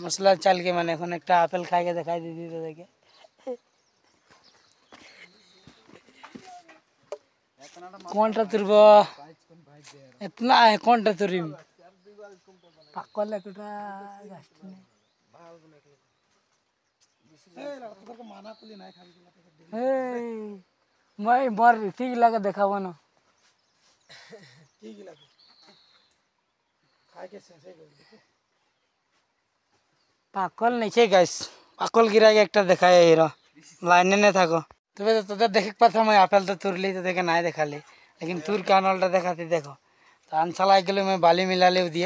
मसला चल के मैंने এখন একটা আপেল খাই के দেখাই দিদি তো দেখে কোনটা তুরব इतना है কোনটা তুরিম পাকল একটা গাছ নেই তোকে মানা কলি নাই খাবি এই মই মর ঠিক লাগে দেখাবো না ঠিক লাগে খাই के শেষে গেল পাকল নিচে গাইস পাকল গিরাকে একটা দেখায় এরা লাইনে নে থাকো তবে তোদের দেখে পারতাম मैं আপেল তো তুরলি তো দেখে নাই দেখালি लेकिन तुर कानलটা দেখাতে দেখো तो अनसलाई के लिए मैं बाली मिला ले दिया।